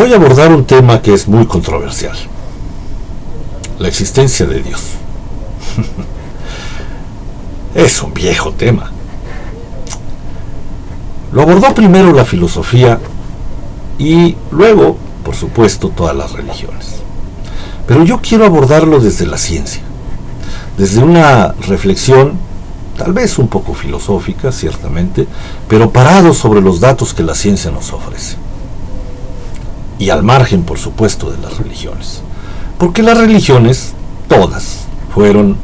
Voy a abordar un tema que es muy controversial: la existencia de Dios. Es un viejo tema. Lo abordó primero la filosofía y luego, por supuesto, todas las religiones. Pero yo quiero abordarlo desde la ciencia, desde una reflexión tal vez un poco filosófica, ciertamente, pero parado sobre los datos que la ciencia nos ofrece. Y al margen, por supuesto, de las religiones. Porque las religiones, todas, fueron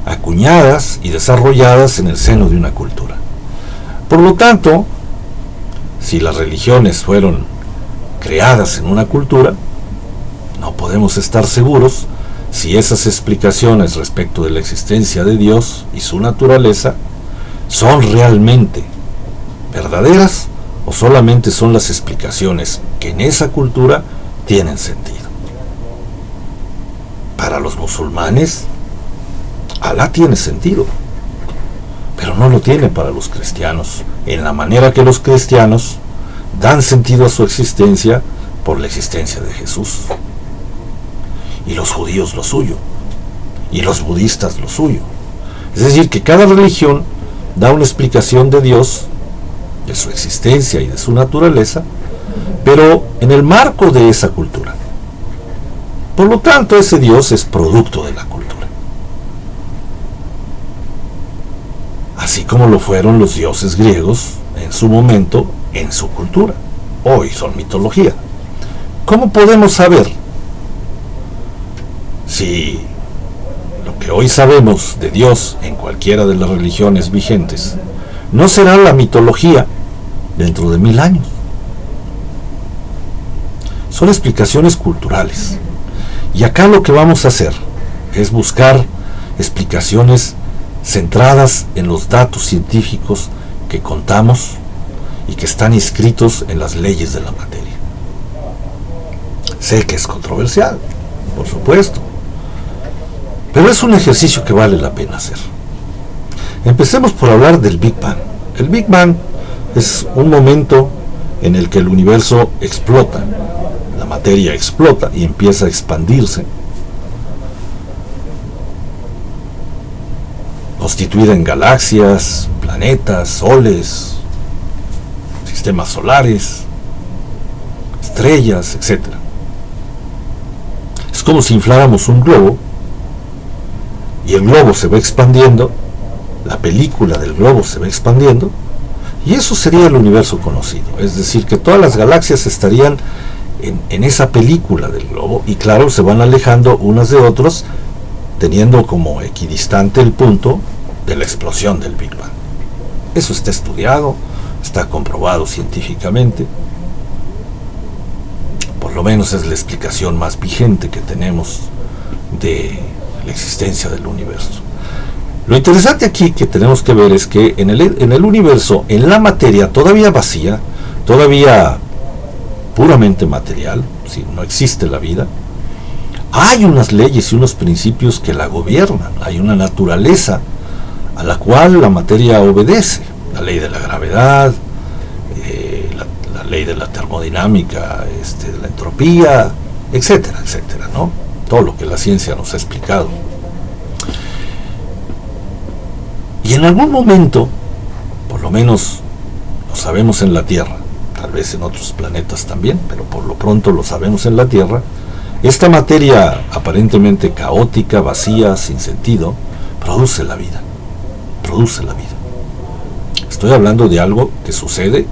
acuñadas y desarrolladas en el seno de una cultura. Por lo tanto, si las religiones fueron creadas en una cultura, no podemos estar seguros si esas explicaciones respecto de la existencia de Dios y su naturaleza son realmente verdaderas o solamente son las explicaciones que en esa cultura tienen sentido. Para los musulmanes, Alá tiene sentido, pero no lo tiene para los cristianos, en la manera que los cristianos dan sentido a su existencia por la existencia de Jesús. Y los judíos lo suyo, y los budistas lo suyo. Es decir, que cada religión da una explicación de Dios, de su existencia y de su naturaleza, pero en el marco de esa cultura. Por lo tanto, ese Dios es producto de la cultura. Así como lo fueron los dioses griegos en su momento, en su cultura. Hoy son mitología. ¿Cómo podemos saber si lo que hoy sabemos de Dios en cualquiera de las religiones vigentes no será la mitología dentro de 1000 años? Son explicaciones culturales. Y acá lo que vamos a hacer es buscar explicaciones centradas en los datos científicos que contamos y que están inscritos en las leyes de la materia. Sé que es controversial, por supuesto, pero es un ejercicio que vale la pena hacer. Empecemos por hablar del Big Bang. El Big Bang es un momento en el que el universo explota, la materia explota y empieza a expandirse, constituida en galaxias, planetas, soles, sistemas solares, estrellas, etc. Es como si infláramos un globo y el globo se va expandiendo, la película del globo se va expandiendo, y eso sería el universo conocido. Es decir, que todas las galaxias estarían en esa película del globo, y claro, se van alejando unas de otras, teniendo como equidistante el punto de la explosión del Big Bang. Eso está estudiado, está comprobado científicamente. Por lo menos es la explicación más vigente que tenemos de la existencia del universo. Lo interesante aquí que tenemos que ver es que en el universo, en la materia todavía vacía, todavía puramente material, si no existe la vida, hay unas leyes y unos principios que la gobiernan. Hay una naturaleza a la cual la materia obedece: la ley de la gravedad, la ley de la termodinámica, de la entropía, etcétera, etcétera, ¿no? Todo lo que la ciencia nos ha explicado. Y en algún momento, por lo menos lo sabemos en la Tierra, tal vez en otros planetas también, pero por lo pronto lo sabemos en la Tierra, esta materia aparentemente caótica, vacía, sin sentido, produce la vida. Produce la vida. Estoy hablando de algo que sucede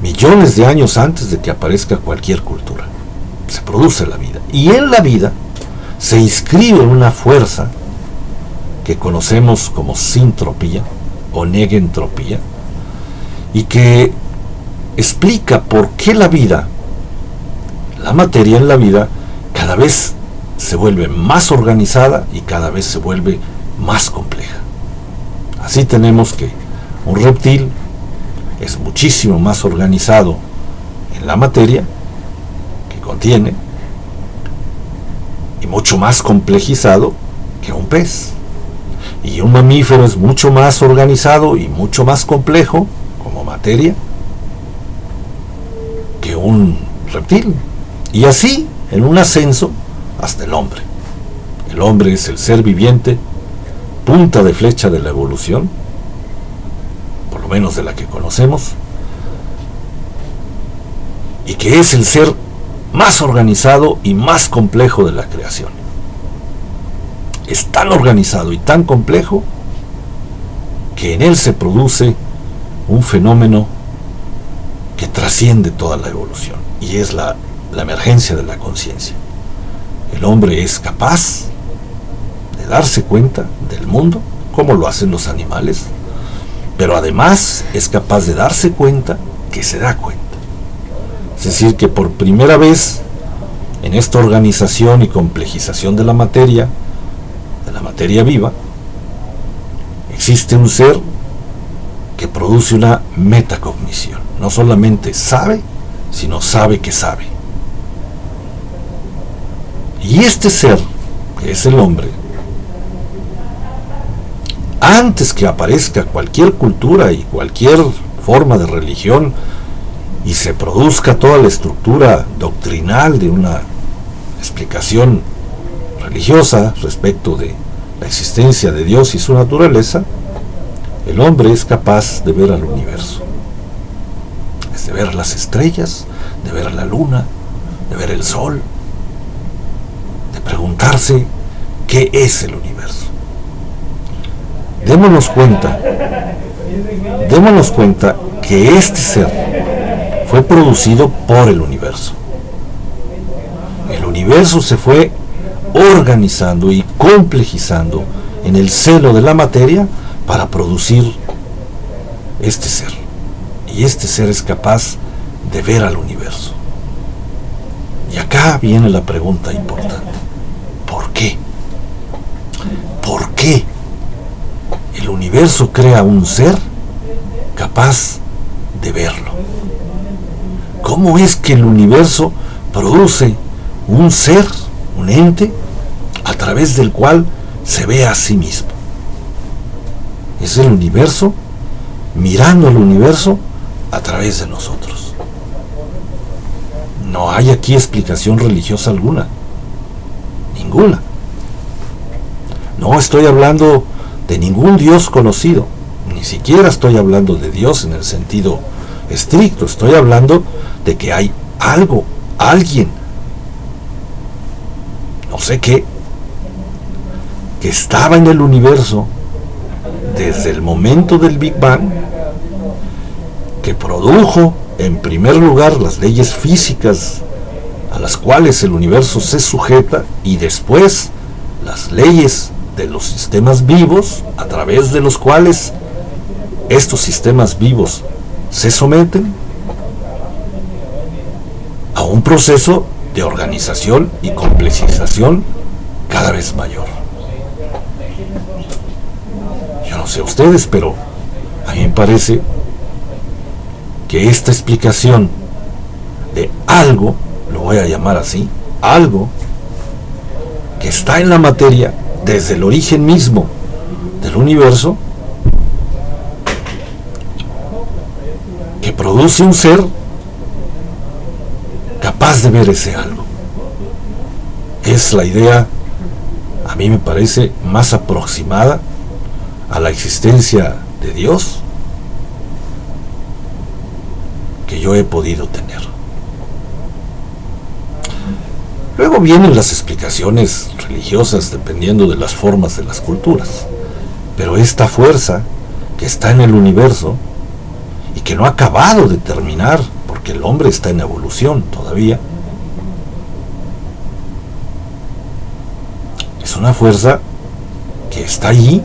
millones de años antes de que aparezca cualquier cultura. Se produce la vida. Y en la vida se inscribe una fuerza que conocemos como sintropía o negentropía, y que explica por qué la vida, la materia en la vida, cada vez se vuelve más organizada y cada vez se vuelve más compleja. Así tenemos que un reptil es muchísimo más organizado en la materia que contiene y mucho más complejizado que un pez. Y un mamífero es mucho más organizado y mucho más complejo como materia que un reptil, y así en un ascenso hasta el hombre. El hombre es el ser viviente, punta de flecha de la evolución, por lo menos de la que conocemos, y que es el ser más organizado y más complejo de la creación. Es tan organizado y tan complejo que en él se produce un fenómeno que trasciende toda la evolución, y es la emergencia de la conciencia. El hombre es capaz de darse cuenta del mundo, como lo hacen los animales, pero además es capaz de darse cuenta que se da cuenta. Es decir, que por primera vez en esta organización y complejización de la materia viva, existe un ser que produce una metacognición. No solamente sabe, sino sabe que sabe. Y este ser, que es el hombre, antes que aparezca cualquier cultura y cualquier forma de religión y se produzca toda la estructura doctrinal de una explicación religiosa respecto de la existencia de Dios y su naturaleza, el hombre es capaz de ver al universo. Es de ver las estrellas, de ver la luna, de ver el sol, de preguntarse qué es el universo. Démonos cuenta que este ser fue producido por el universo. El universo se fue organizando y complejizando en el seno de la materia para producir este ser. Y este ser es capaz de ver al universo. Y acá viene la pregunta importante. ¿Por qué? ¿Por qué el universo crea un ser capaz de verlo? ¿Cómo es que el universo produce un ser, un ente, a través del cual se ve a sí mismo? Es el universo mirando al universo a través de nosotros. No hay aquí explicación religiosa alguna, ninguna. No estoy hablando de ningún Dios conocido, ni siquiera estoy hablando de Dios en el sentido estricto. Estoy hablando de que hay algo, alguien, no sé qué, que estaba en el universo desde el momento del Big Bang, que produjo en primer lugar las leyes físicas a las cuales el universo se sujeta, y después las leyes de los sistemas vivos a través de los cuales estos sistemas vivos se someten a un proceso de organización y complejización cada vez mayor. Yo no sé ustedes, pero a mí me parece que esta explicación de algo, lo voy a llamar así, algo que está en la materia desde el origen mismo del universo, que produce un ser capaz de ver ese algo. Es la idea, a mí me parece, más aproximada a la existencia de Dios que yo he podido tener. Luego vienen las explicaciones religiosas dependiendo de las formas de las culturas, pero esta fuerza que está en el universo y que no ha acabado de terminar, porque el hombre está en evolución todavía, es una fuerza que está allí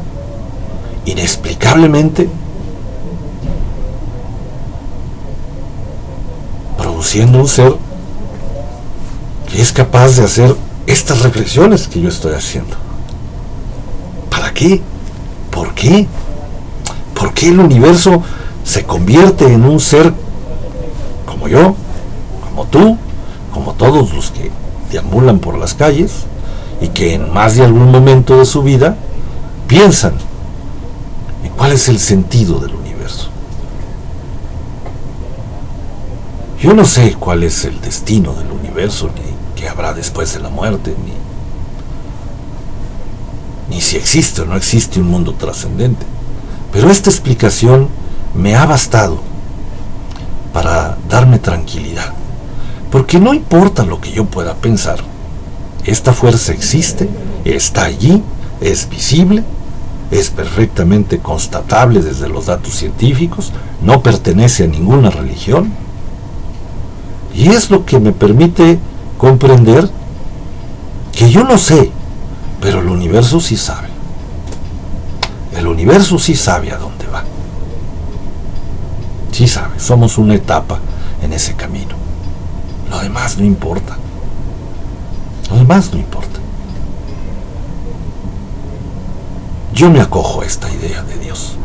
inexplicablemente produciendo un ser que es capaz de hacer estas reflexiones que yo estoy haciendo. ¿Para qué? ¿Por qué? ¿Por qué el universo se convierte en un ser como yo, como tú, como todos los que deambulan por las calles y que en más de algún momento de su vida piensan en cuál es el sentido del universo? Yo no sé cuál es el destino del universo, ni qué habrá después de la muerte, ni si existe o no existe un mundo trascendente. Pero esta explicación me ha bastado para darme tranquilidad. Porque no importa lo que yo pueda pensar, esta fuerza existe, está allí, es visible, es perfectamente constatable desde los datos científicos, no pertenece a ninguna religión, y es lo que me permite comprender que yo no sé, pero el universo sí sabe. El universo sí sabe a dónde va. Sí sabe, somos una etapa en ese camino. Lo demás no importa. Lo demás no importa. Yo me acojo a esta idea de Dios.